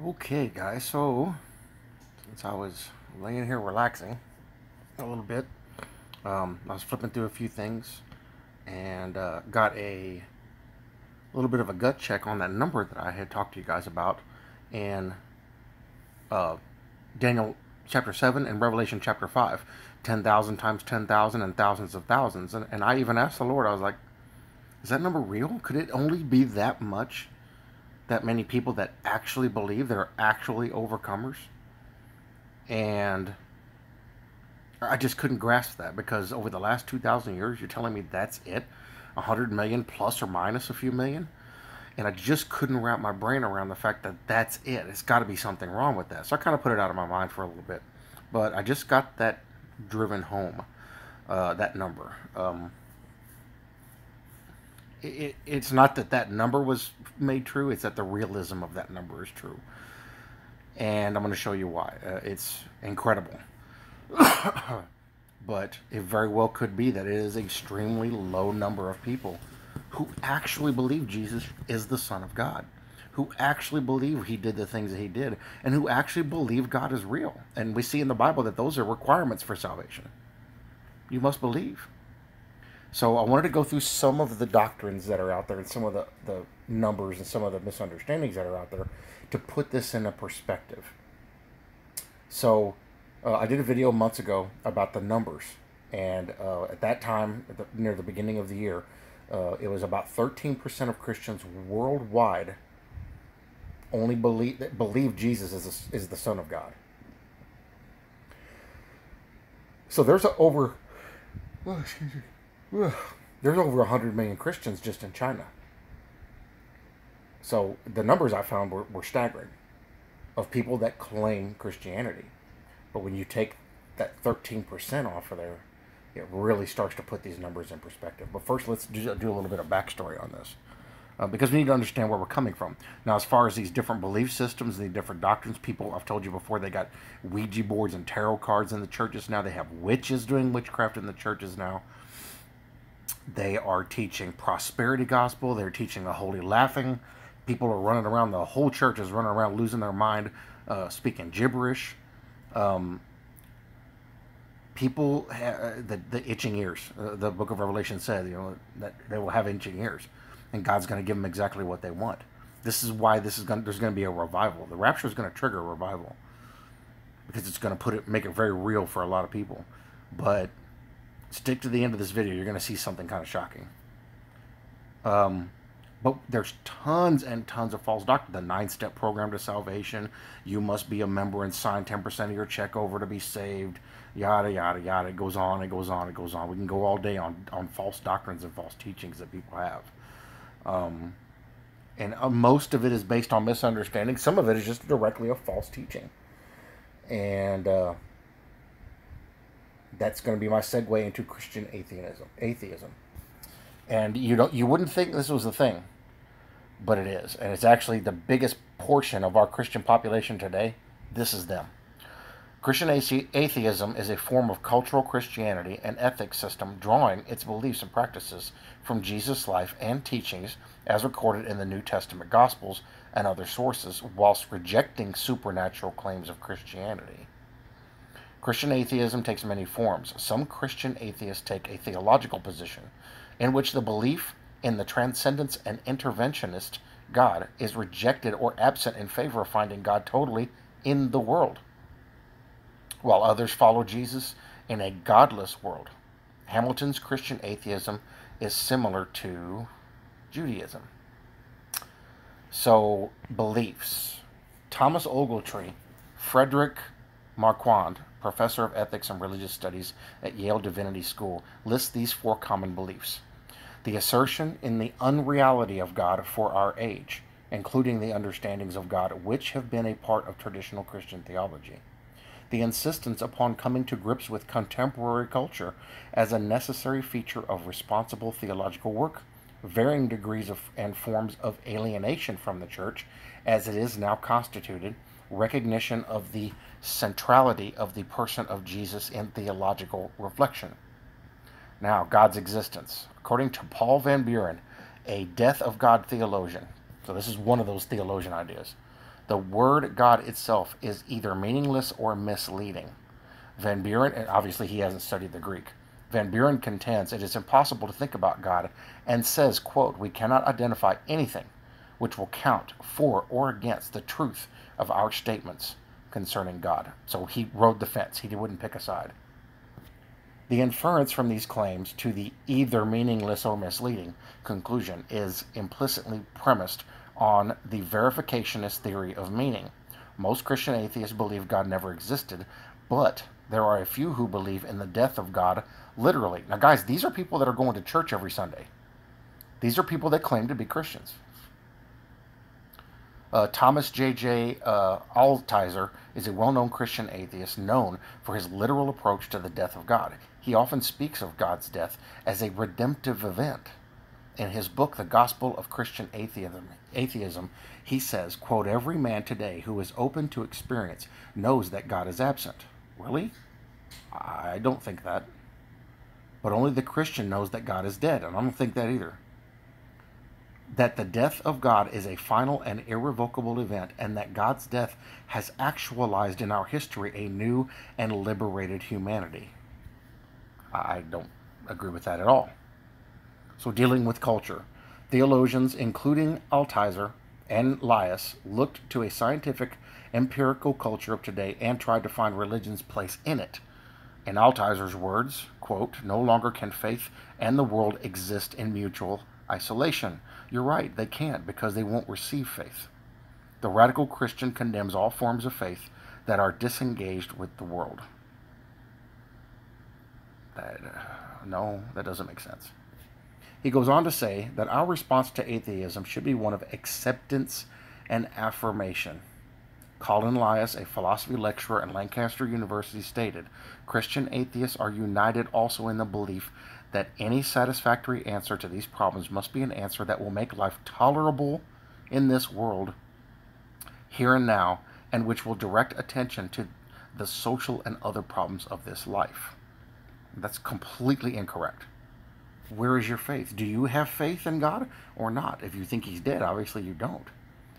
Okay, guys, so since I was laying here relaxing a little bit, I was flipping through a few things and got a little bit of a gut check on that number that I had talked to you guys about in uh, Daniel chapter 7 and Revelation chapter 5. 10,000 times 10,000 and thousands of thousands. And I even asked the Lord, I was like, is that number real? Could it only be that much? That many people that actually believe, that are actually overcomers? And I just couldn't grasp that because over the last 2,000 years, you're telling me that's it? 100 million plus or minus a few million? And I just couldn't wrap my brain around the fact that that's it. It's got to be something wrong with that. So I kind of put it out of my mind for a little bit. But I just got that driven home, that number. It's not that that number was made true, it's that the realism of that number is true. And I'm going to show you why. It's incredible. But it very well could be that it is an extremely low number of people who actually believe Jesus is the Son of God, who actually believe he did the things that he did, and who actually believe God is real. And we see in the Bible that those are requirements for salvation. You must believe. So I wanted to go through some of the doctrines that are out there and some of the numbers and some of the misunderstandings that are out there to put this in a perspective. So I did a video months ago about the numbers, and at that time, near the beginning of the year, it was about 13% of Christians worldwide only believe Jesus is the Son of God. So there's over there's over 100 million Christians just in China. So the numbers I found were staggering of people that claim Christianity. But when you take that 13% off of there, it really starts to put these numbers in perspective. But first, let's do a little bit of backstory on this. Because we need to understand where we're coming from. Now, as far as these different belief systems and the different doctrines, people, I've told you before, they got Ouija boards and tarot cards in the churches now. They have witches doing witchcraft in the churches now. They are teaching prosperity gospel. They're teaching the holy laughing. People are running around. The whole church is running around losing their mind, speaking gibberish. People, the itching ears. The book of Revelation said, that they will have itching ears, and God's going to give them exactly what they want. This is why there's going to be a revival. The rapture is going to trigger a revival because it's going to make it very real for a lot of people. But stick to the end of this video. You're going to see something kind of shocking. But there's tons and tons of false doctrine. The 9-step program to salvation. You must be a member and sign 10% of your check over to be saved. Yada, yada, yada. It goes on, it goes on, it goes on. We can go all day on false doctrines and false teachings that people have. And most of it is based on misunderstanding. Some of it is just directly a false teaching. And that's going to be my segue into Christian atheism. And you wouldn't think this was a thing, but it is. And it's actually the biggest portion of our Christian population today. This is them. Christian atheism is a form of cultural Christianity and ethics system drawing its beliefs and practices from Jesus' life and teachings as recorded in the New Testament Gospels and other sources, whilst rejecting supernatural claims of Christianity. Christian atheism takes many forms. Some Christian atheists take a theological position in which the belief in the transcendence and interventionist God is rejected or absent in favor of finding God totally in the world, while others follow Jesus in a godless world. Hamilton's Christian atheism is similar to Judaism. So, beliefs. Thomas Ogletree, Frederick Marquand, professor of ethics and religious studies at Yale Divinity School, lists these 4 common beliefs. The assertion in the unreality of God for our age, including the understandings of God which have been a part of traditional Christian theology. The insistence upon coming to grips with contemporary culture as a necessary feature of responsible theological work, varying degrees and forms of alienation from the church as it is now constituted, recognition of the centrality of the person of Jesus in theological reflection. Now, God's existence. According to Paul Van Buren, a death of God theologian, so this is one of those theologian ideas, The word God itself is either meaningless or misleading. Van Buren, and obviously he hasn't studied the Greek. Van Buren contends it is impossible to think about God and says, quote, "We cannot identify anything which will count for or against the truth of our statements concerning God." So he rode the fence. He wouldn't pick a side. The inference from these claims to the either meaningless or misleading conclusion is implicitly premised on the verificationist theory of meaning. Most Christian atheists believe God never existed, but there are a few who believe in the death of God literally. Now, guys, these are people that are going to church every Sunday. These are people that claim to be Christians. Thomas J.J. Altizer is a well-known Christian atheist known for his literal approach to the death of God. He often speaks of God's death as a redemptive event. In his book, The Gospel of Christian Atheism, he says, quote, "Every man today who is open to experience knows that God is absent." Really? I don't think that. But only the Christian knows that God is dead, and I don't think that either. That the death of God is a final and irrevocable event, and that God's death has actualized in our history a new and liberated humanity. I don't agree with that at all. So, dealing with culture. Theologians, including Altizer and Lias, looked to a scientific, empirical culture of today and tried to find religion's place in it. In Altizer's words, quote, "No longer can faith and the world exist in mutual isolation." You're right, they can't, because they won't receive faith. The radical Christian condemns all forms of faith that are disengaged with the world. No, that doesn't make sense. He goes on to say that our response to atheism should be one of acceptance and affirmation. Colin Lias, a philosophy lecturer at Lancaster University, stated, "Christian atheists are united also in the belief that any satisfactory answer to these problems must be an answer that will make life tolerable in this world, here and now, and which will direct attention to the social and other problems of this life." That's completely incorrect. Where is your faith? Do you have faith in God or not? If you think he's dead, obviously you don't.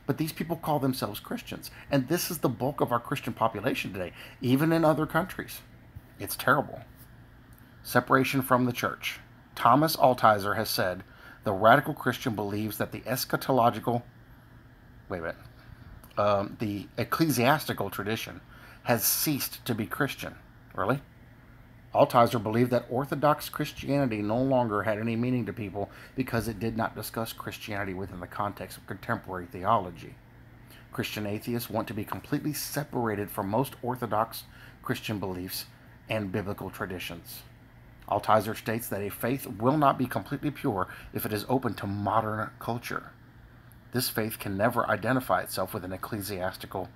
But these people call themselves Christians, and this is the bulk of our Christian population today, even in other countries. It's terrible. Separation from the church. Thomas Altizer has said, the radical Christian believes that the the ecclesiastical tradition has ceased to be Christian. Really? Altizer believed that Orthodox Christianity no longer had any meaning to people because it did not discuss Christianity within the context of contemporary theology. Christian atheists want to be completely separated from most Orthodox Christian beliefs and biblical traditions. Altizer states that a faith will not be completely pure if it is open to modern culture. This faith can never identify itself with an ecclesiastical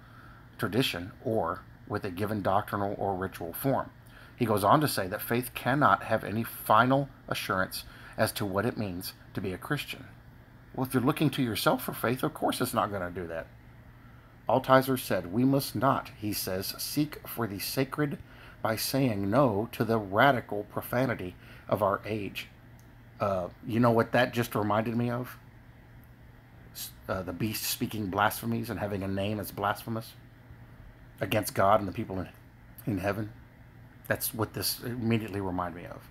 tradition or with a given doctrinal or ritual form. He goes on to say that faith cannot have any final assurance as to what it means to be a Christian. Well, if you're looking to yourself for faith, of course it's not going to do that. Altizer said, "We must not," he says, "seek for the sacred by saying no to the radical profanity of our age." You know what that just reminded me of? The beast speaking blasphemies and having a name that's blasphemous against God and the people in heaven. That's what this immediately reminded me of.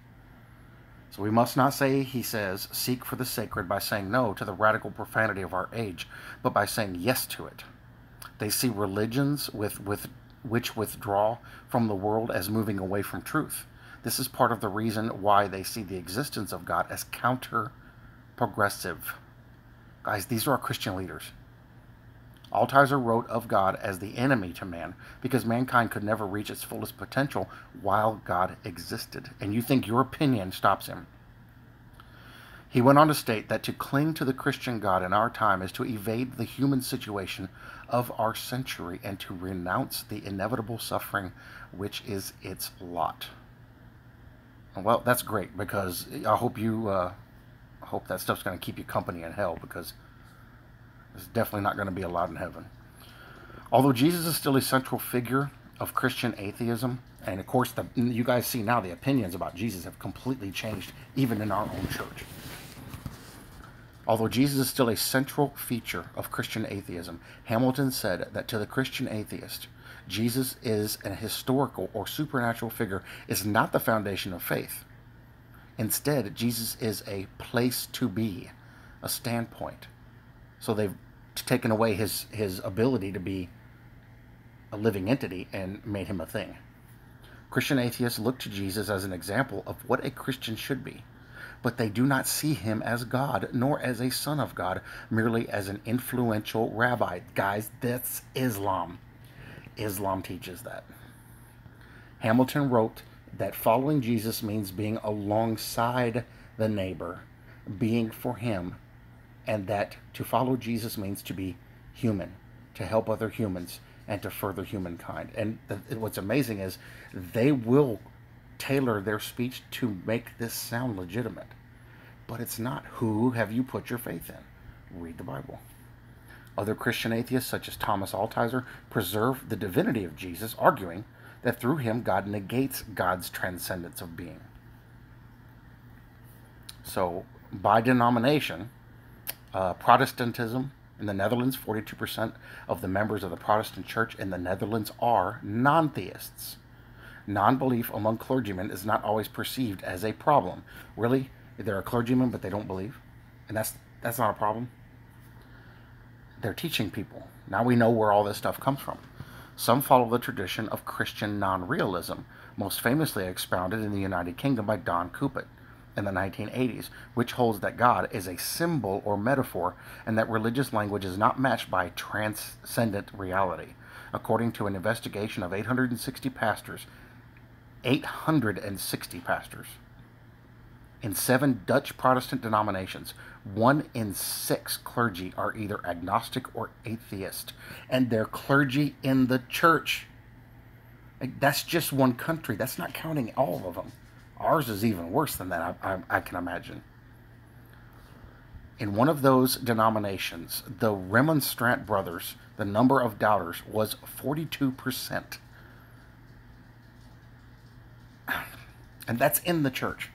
So we must not say, he says, seek for the sacred by saying no to the radical profanity of our age, but by saying yes to it. They see religions which withdraw from the world as moving away from truth. This is part of the reason why they see the existence of God as counter-progressive. Guys, these are our Christian leaders. Altizer wrote of God as the enemy to man because mankind could never reach its fullest potential while God existed. And you think your opinion stops him. He went on to state that to cling to the Christian God in our time is to evade the human situation of our century and to renounce the inevitable suffering which is its lot. Well, that's great, because I hope that stuff's going to keep you company in hell, because there's definitely not going to be a lot in heaven. Although Jesus is still a central figure of Christian atheism, and of course you guys see now the opinions about Jesus have completely changed even in our own church. Although Jesus is still a central feature of Christian atheism, Hamilton said that to the Christian atheist, Jesus is a historical or supernatural figure is not the foundation of faith. Instead, Jesus is a place to be, a standpoint. So they've taken away his ability to be a living entity and made him a thing. Christian atheists look to Jesus as an example of what a Christian should be, but they do not see him as God, nor as a son of God, merely as an influential rabbi. Guys, that's Islam. Islam teaches that. Hamilton wrote that following Jesus means being alongside the neighbor, being for him, and that to follow Jesus means to be human, to help other humans, and to further humankind. And what's amazing is they will tailor their speech to make this sound legitimate. But it's not. Who have you put your faith in? Read the Bible. Other Christian atheists, such as Thomas Altizer, preserve the divinity of Jesus, arguing that through him God negates God's transcendence of being. So, by denomination, Protestantism in the Netherlands, 42% of the members of the Protestant Church in the Netherlands are non-theists. Non-belief among clergymen is not always perceived as a problem. Really? They're a clergyman, but they don't believe? And that's not a problem? They're teaching people. Now we know where all this stuff comes from. Some follow the tradition of Christian non-realism, most famously expounded in the United Kingdom by Don Coupet in the 1980s, which holds that God is a symbol or metaphor and that religious language is not matched by transcendent reality. According to an investigation of 860 pastors in 7 Dutch Protestant denominations, 1 in 6 clergy are either agnostic or atheist, and they're clergy in the church. That's just one country. That's not counting all of them. Ours is even worse than that, I can imagine. In one of those denominations, the Remonstrant brothers, the number of doubters was 42%. And that's in the church.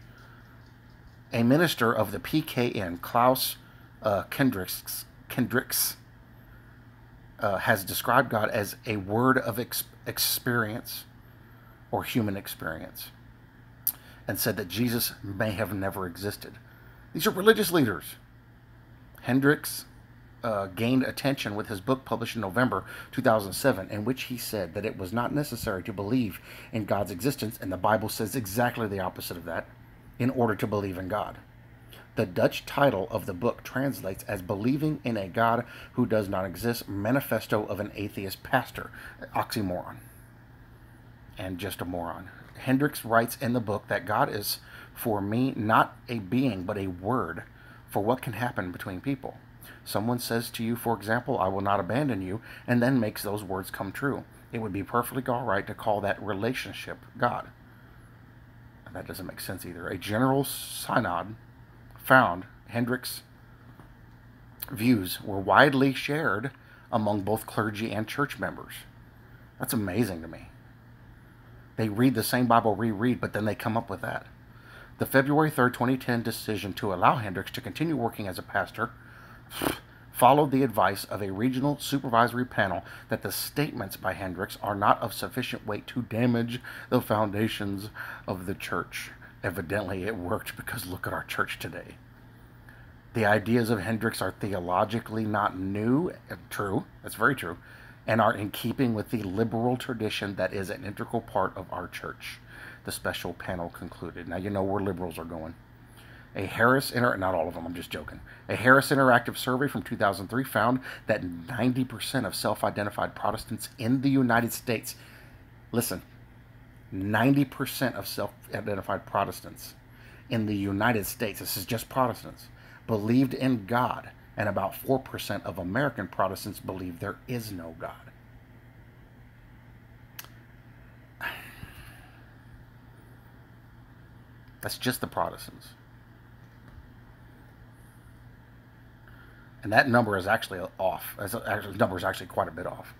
A minister of the PKN, Klaus Kendricks, has described God as a word of experience or human experience, and said that Jesus may have never existed. These are religious leaders. Hendricks gained attention with his book published in November 2007, in which he said that it was not necessary to believe in God's existence, and the Bible says exactly the opposite of that, in order to believe in God. The Dutch title of the book translates as Believing in a God Who Does Not Exist, Manifesto of an Atheist Pastor. Oxymoron. And just a moron. Hendricks writes in the book that God is, for me, not a being, but a word for what can happen between people. Someone says to you, for example, I will not abandon you, and then makes those words come true. It would be perfectly all right to call that relationship God. That doesn't make sense either. A general synod found Hendricks' views were widely shared among both clergy and church members. That's amazing to me. They read the same Bible we read, but then they come up with that. The February 3rd, 2010 decision to allow Hendricks to continue working as a pastor followed the advice of a regional supervisory panel that the statements by Hendricks are not of sufficient weight to damage the foundations of the church. Evidently, it worked, because look at our church today. The ideas of Hendricks are theologically not new, true, that's very true, and are in keeping with the liberal tradition that is an integral part of our church, the special panel concluded. Now you know where liberals are going. Not all of them, I'm just joking. A Harris Interactive survey from 2003 found that 90% of self-identified Protestants in the United States, listen, 90% of self-identified Protestants in the United States, this is just Protestants, believed in God, and about 4% of American Protestants believe there is no God. That's just the Protestants. And that number is actually off. That number is actually quite a bit off.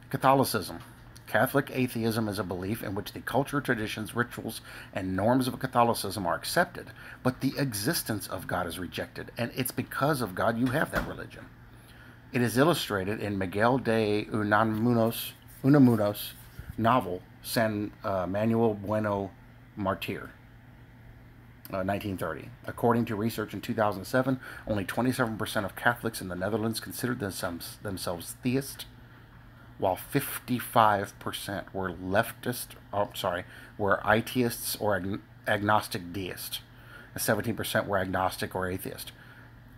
Catholicism. Catholic atheism is a belief in which the culture, traditions, rituals, and norms of Catholicism are accepted, but the existence of God is rejected, and it's because of God you have that religion. It is illustrated in Miguel de Unamuno's novel San Manuel Bueno Martir, 1930. According to research in 2007, only 27% of Catholics in the Netherlands considered themselves theist, while 55% were were atheists or agnostic deists, and 17% were agnostic or atheist.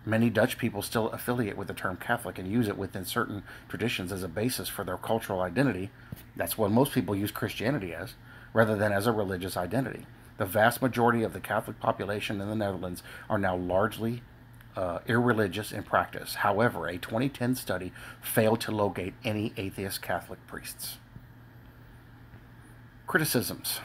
Many Dutch people still affiliate with the term Catholic and use it within certain traditions as a basis for their cultural identity. That's what most people use Christianity as, rather than as a religious identity. The vast majority of the Catholic population in the Netherlands are now largely irreligious in practice. However, a 2010 study failed to locate any atheist Catholic priests. Criticisms.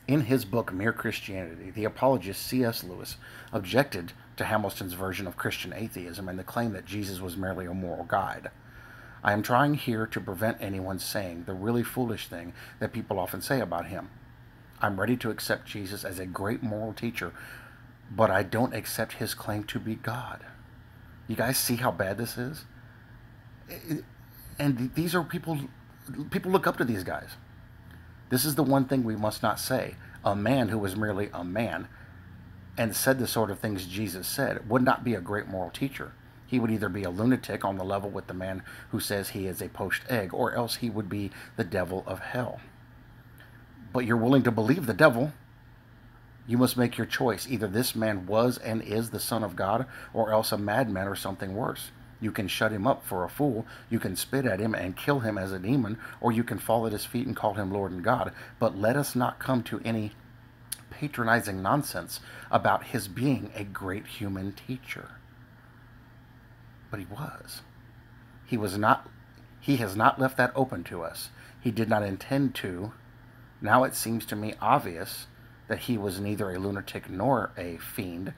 In his book Mere Christianity, the apologist C.S. Lewis objected to Hamilton's version of Christian atheism and the claim that Jesus was merely a moral guide. I am trying here to prevent anyone saying the really foolish thing that people often say about him. I'm ready to accept Jesus as a great moral teacher, but I don't accept his claim to be God. You guys see how bad this is? And these are people look up to these guys. This is the one thing we must not say. A man who was merely a man and said the sort of things Jesus said would not be a great moral teacher. He would either be a lunatic on the level with the man who says he is a poached egg, or else he would be the devil of hell. But you're willing to believe the devil. You must make your choice. Either this man was and is the Son of God, or else a madman or something worse. You can shut him up for a fool, you can spit at him and kill him as a demon, or you can fall at his feet and call him Lord and God. But let us not come to any patronizing nonsense about his being a great human teacher. But he was. He was not. He has not left that open to us. He did not intend to. Now it seems to me obvious that he was neither a lunatic nor a fiend,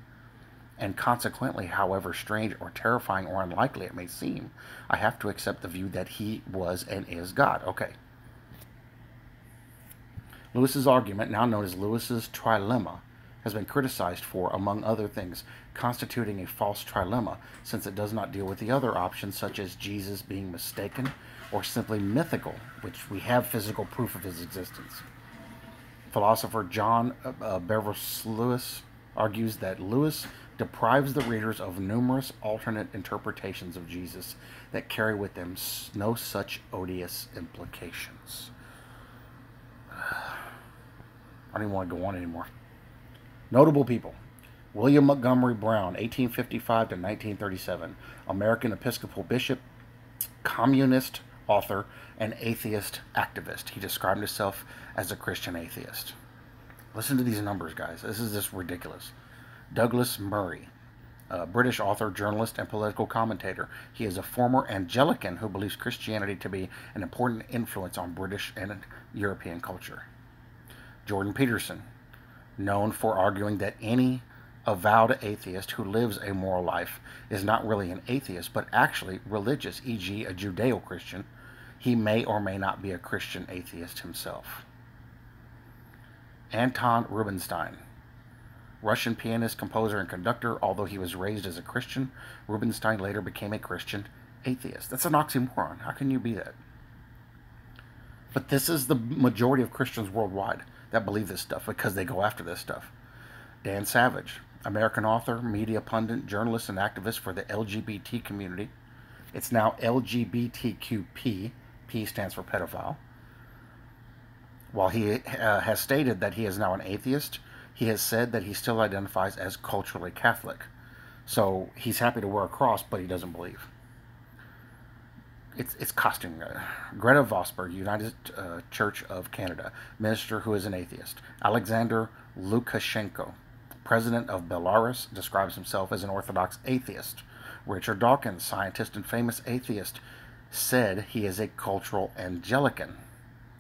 and consequently, however strange or terrifying or unlikely it may seem, I have to accept the view that he was and is God. Okay. Lewis's argument, now known as Lewis's trilemma, has been criticized for, among other things, constituting a false trilemma, since it does not deal with the other options, such as Jesus being mistaken or simply mythical, which we have physical proof of his existence. Philosopher John Beverly Lewis argues that Lewis deprives the readers of numerous alternate interpretations of Jesus that carry with them no such odious implications. I don't even want to go on anymore. Notable people. William Montgomery Brown, 1855 to 1937, American Episcopal bishop, communist author, and atheist activist. He described himself as a Christian atheist. Listen to these numbers, guys. This is just ridiculous. Douglas Murray, British author, journalist, and political commentator. He is a former Anglican who believes Christianity to be an important influence on British and European culture. Jordan Peterson, known for arguing that any avowed atheist who lives a moral life is not really an atheist, but actually religious, e.g. a Judeo-Christian. He may or may not be a Christian atheist himself. Anton Rubinstein, Russian pianist, composer, and conductor. Although he was raised as a Christian, Rubinstein later became a Christian atheist. That's an oxymoron. How can you be that? But this is the majority of Christians worldwide that believe this stuff because they go after this stuff. Dan Savage, American author, media pundit, journalist, and activist for the LGBT community. It's now LGBTQP. P stands for pedophile. While he has stated that he is now an atheist, he has said that he still identifies as culturally Catholic. So he's happy to wear a cross, but he doesn't believe. It's costing. Greta Vosberg, United Church of Canada, minister who is an atheist. Alexander Lukashenko, president of Belarus, describes himself as an Orthodox atheist. Richard Dawkins, scientist and famous atheist, said he is a cultural Anglican.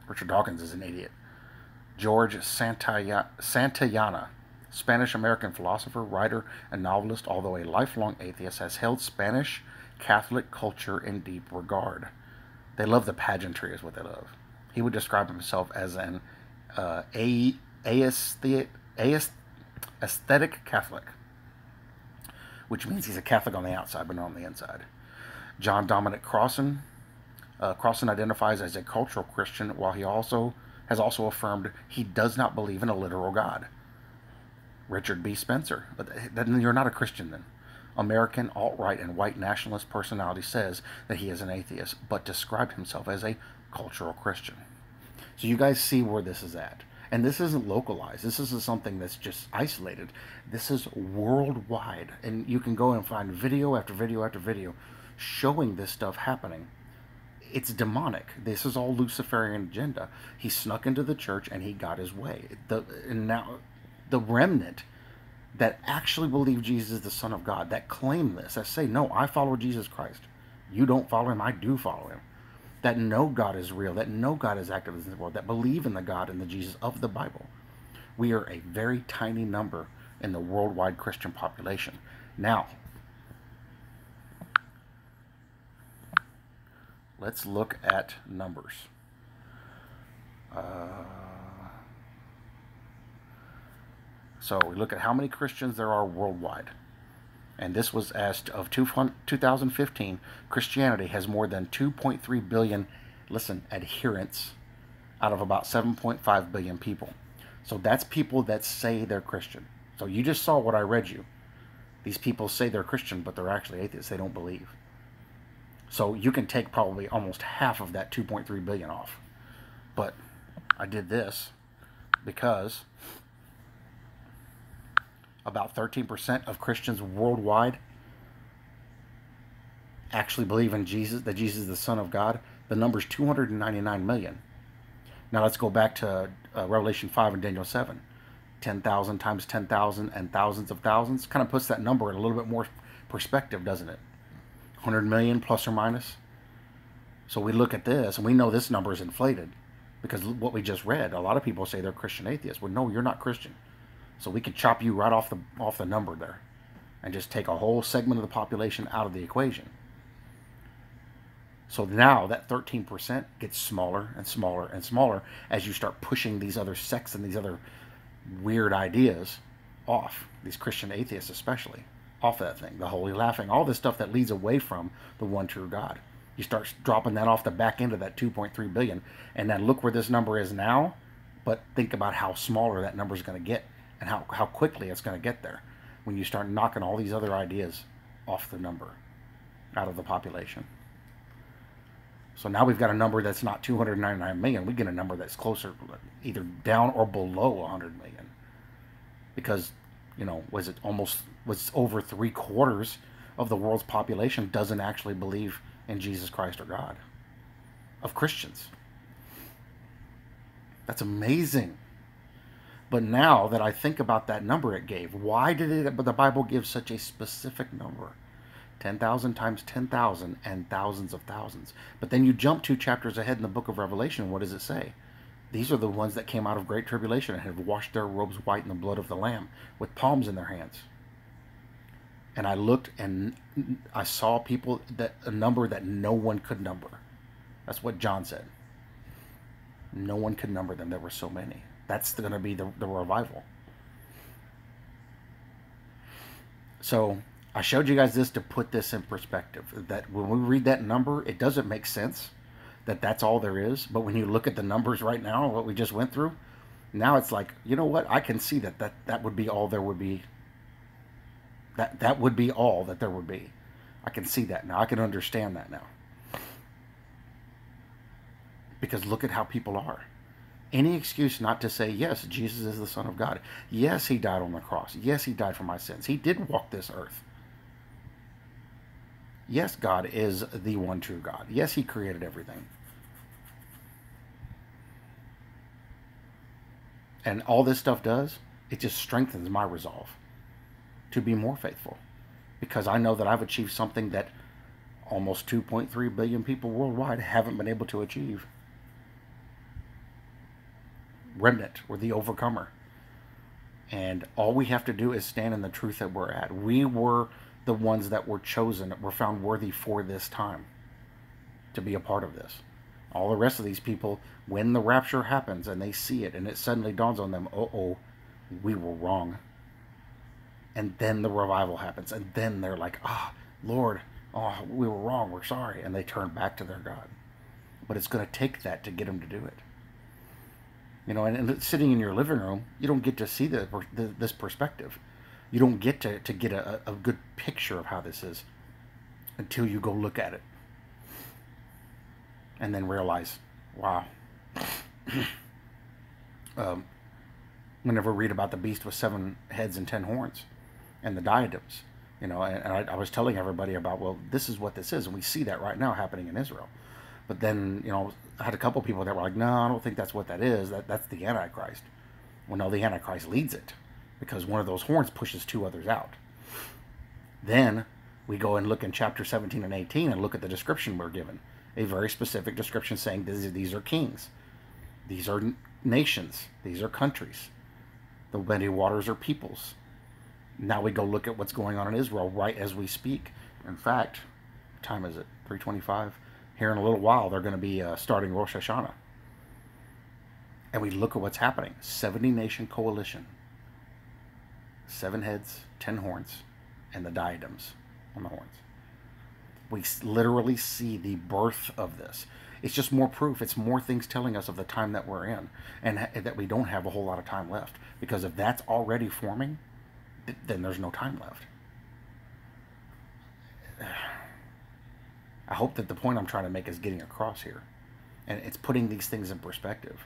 Richard Dawkins is an idiot. George Santayana, Spanish-American philosopher, writer, and novelist, although a lifelong atheist, has held Spanish Catholic culture in deep regard. They love the pageantry is what they love. he would describe himself as an aesthetic Catholic, which means he's a Catholic on the outside but not on the inside. John Dominic Crossan identifies as a cultural Christian, while he has also affirmed he does not believe in a literal God. Richard B. Spencer, then you're not a Christian then. American alt-right and white nationalist personality says that he is an atheist, but described himself as a cultural Christian. So you guys see where this is at. And this isn't localized. This isn't something that's just isolated. This is worldwide. And you can go and find video after video after video showing this stuff happening. It's demonic. This is all Luciferian agenda. He snuck into the church and he got his way. And now the remnant that actually believe Jesus is the Son of God, that claim this, that say, no, I follow Jesus Christ. You don't follow him, I do follow him. That know God is real, that know God is active in the world, that believe in the God and the Jesus of the Bible. We are a very tiny number in the worldwide Christian population. Now, let's look at numbers. So we look at how many Christians there are worldwide. And this was as of 2015, Christianity has more than 2.3 billion, listen, adherents out of about 7.5 billion people. So that's people that say they're Christian. So you just saw what I read you. These people say they're Christian, but they're actually atheists. They don't believe. So you can take probably almost half of that 2.3 billion off. But I did this because about 13% of Christians worldwide actually believe in Jesus, that Jesus is the Son of God. The number's 299 million. Now let's go back to Revelation 5 and Daniel 7. 10,000 times 10,000 and thousands of thousands. Kind of puts that number in a little bit more perspective, doesn't it? 100 million plus or minus. So we look at this and we know this number is inflated because what we just read, a lot of people say they're Christian atheists. Well, no, you're not Christian. So we could chop you right off the number there and just take a whole segment of the population out of the equation. So now that 13% gets smaller and smaller and smaller as you start pushing these other sects and these other weird ideas off, these Christian atheists especially, off that thing, the holy laughing, all this stuff that leads away from the one true God. You start dropping that off the back end of that 2.3 billion, and then look where this number is now, but think about how smaller that number is going to get and how quickly it's going to get there when you start knocking all these other ideas off the number, out of the population. So now we've got a number that's not 299 million. We get a number that's closer, either down or below 100 million. Because, you know, was over 3/4 of the world's population doesn't actually believe in Jesus Christ or God. Of Christians. That's amazing. But now that I think about that number it gave, why did the Bible give such a specific number? 10,000 times 10,000 and thousands of thousands. But then you jump 2 chapters ahead in the book of Revelation, what does it say? These are the ones that came out of great tribulation and have washed their robes white in the blood of the Lamb, with palms in their hands. And I looked and I saw people, that a number that no one could number. That's what John said. No one could number them. There were so many. That's going to be the revival. So I showed you guys this to put this in perspective. That when we read that number, it doesn't make sense that that's all there is. But when you look at the numbers right now, what we just went through, now it's like, you know what? I can see that would be all there would be. That would be all that there would be. I can see that now. I can understand that now. Because look at how people are. Any excuse not to say, yes, Jesus is the Son of God. Yes, he died on the cross. Yes, he died for my sins. He did walk this earth. Yes, God is the one true God. Yes, he created everything. And all this stuff does, it just strengthens my resolve to be more faithful. Because I know that I've achieved something that almost 2.3 billion people worldwide haven't been able to achieve. Remnant, we're the overcomer. And all we have to do is stand in the truth that we're at. We were the ones that were chosen, that were found worthy for this time to be a part of this. All the rest of these people, when the rapture happens and they see it and it suddenly dawns on them, oh, we were wrong. And then the revival happens. And then they're like, Lord, we were wrong. We're sorry. And they turn back to their God. But it's going to take that to get them to do it. And sitting in your living room, you don't get to see this perspective. You don't get to get a good picture of how this is until you go look at it. And then realize, wow. Whenever we read about the beast with 7 heads and 10 horns and the diadems, and I was telling everybody about, well, this is what this is. And we see that right now happening in Israel. But then, I had a couple people that were like, no, I don't think that's what that is. That's the Antichrist. Well, no, the Antichrist leads it because one of those horns pushes 2 others out. Then we go and look in chapter 17 and 18 and look at the description we're given. A very specific description saying these are kings. These are nations. These are countries. The many waters are peoples. Now we go look at what's going on in Israel right as we speak. In fact, what time is it? 3:25. Here in a little while, they're going to be starting Rosh Hashanah. And we look at what's happening. 70-nation coalition. 7 heads, 10 horns, and the diadems on the horns. We literally see the birth of this. It's just more proof. It's more things telling us of the time that we're in, and that we don't have a whole lot of time left. Because if that's already forming, then there's no time left. I hope that the point I'm trying to make is getting across here. And it's putting these things in perspective.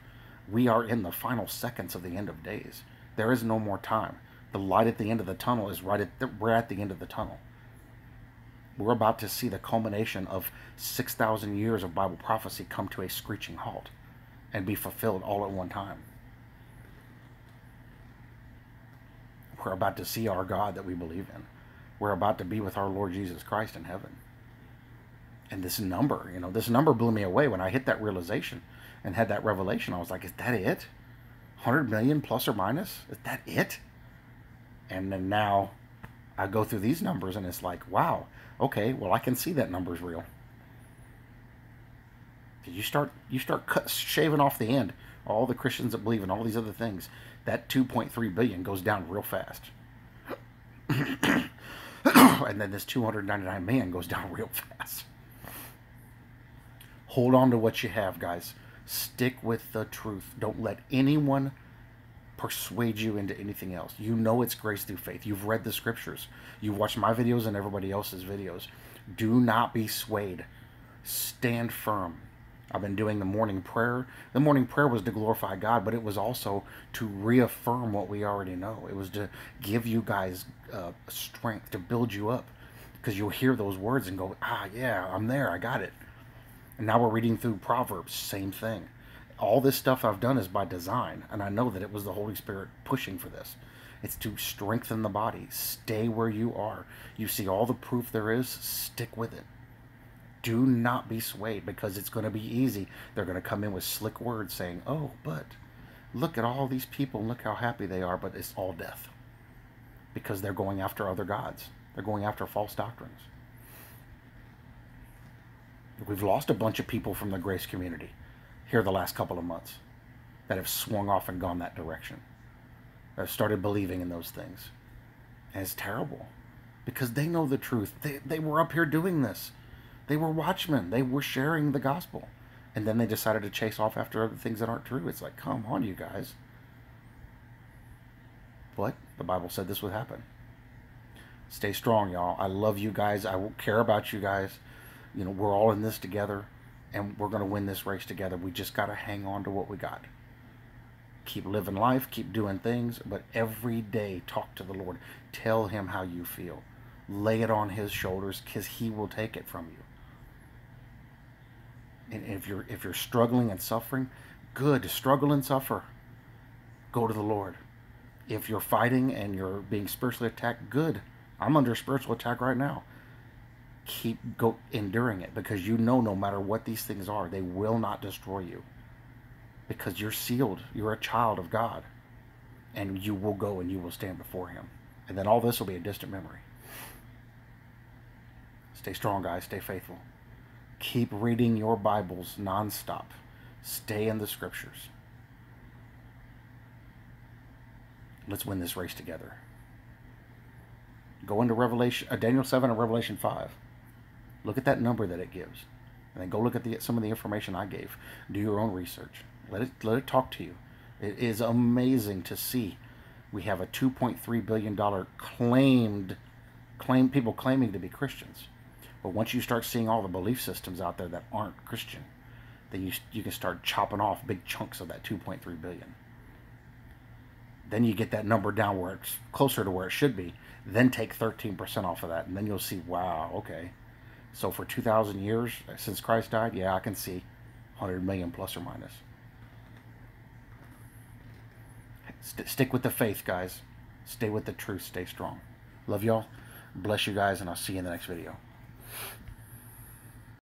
We are in the final seconds of the end of days. There is no more time. The light at the end of the tunnel is we're at the end of the tunnel. We're about to see the culmination of 6,000 years of Bible prophecy come to a screeching halt and be fulfilled all at one time. We're about to see our God that we believe in. We're about to be with our Lord Jesus Christ in heaven. And this number blew me away when I hit that realization and had that revelation. I was like, is that it? 100 million plus or minus? Is that it? And then now I go through these numbers and it's like, wow, okay, well, I can see that number's real. You start shaving off the end. All the Christians that believe in all these other things, that 2.3 billion goes down real fast. And then this 299 million goes down real fast. Hold on to what you have, guys. Stick with the truth. Don't let anyone persuade you into anything else. You know it's grace through faith. You've read the scriptures. You've watched my videos and everybody else's videos. Do not be swayed. Stand firm. I've been doing the morning prayer. The morning prayer was to glorify God, but it was also to reaffirm what we already know. It was to give you guys strength, to build you up. Because you'll hear those words and go, yeah, I'm there, I got it. And now we're reading through Proverbs, same thing. All this stuff I've done is by design, and I know that it was the Holy Spirit pushing for this. It's to strengthen the body. Stay where you are. You see all the proof there is, stick with it. Do not be swayed, because it's going to be easy. They're going to come in with slick words saying, oh, but look at all these people and look how happy they are, but it's all death. Because they're going after other gods. They're going after false doctrines. We've lost a bunch of people from the grace community here the last couple of months that have swung off and gone that direction. That have started believing in those things. And it's terrible. Because they know the truth. They were up here doing this. They were watchmen. They were sharing the gospel. And then they decided to chase off after other things that aren't true. It's like, come on, you guys. But the Bible said this would happen. Stay strong, y'all. I love you guys. I care about you guys. We're all in this together. And we're going to win this race together. We just got to hang on to what we got. Keep living life. Keep doing things. But every day, talk to the Lord. Tell him how you feel. Lay it on his shoulders, because he will take it from you. And if you're struggling and suffering, good. Struggle and suffer. Go to the Lord. If you're fighting and you're being spiritually attacked, good. I'm under spiritual attack right now. Keep enduring it, because no matter what these things are, they will not destroy you. Because you're sealed. You're a child of God. And you will go and you will stand before him. And then all this will be a distant memory. Stay strong, guys. Stay faithful. Keep reading your Bibles nonstop. Stay in the scriptures. Let's win this race together. Go into Daniel 7 and Revelation 5. Look at that number that it gives. And then go look at some of the information I gave. Do your own research. Let it talk to you. It is amazing to see. We have a $2.3 billion people claiming to be Christians. But once you start seeing all the belief systems out there that aren't Christian, then you can start chopping off big chunks of that 2.3 billion. Then you get that number down where it's closer to where it should be. Then take 13% off of that, and then you'll see, wow, okay. So for 2,000 years since Christ died, yeah, I can see 100 million plus or minus. Stick with the faith, guys. Stay with the truth. Stay strong. Love y'all. Bless you guys, and I'll see you in the next video.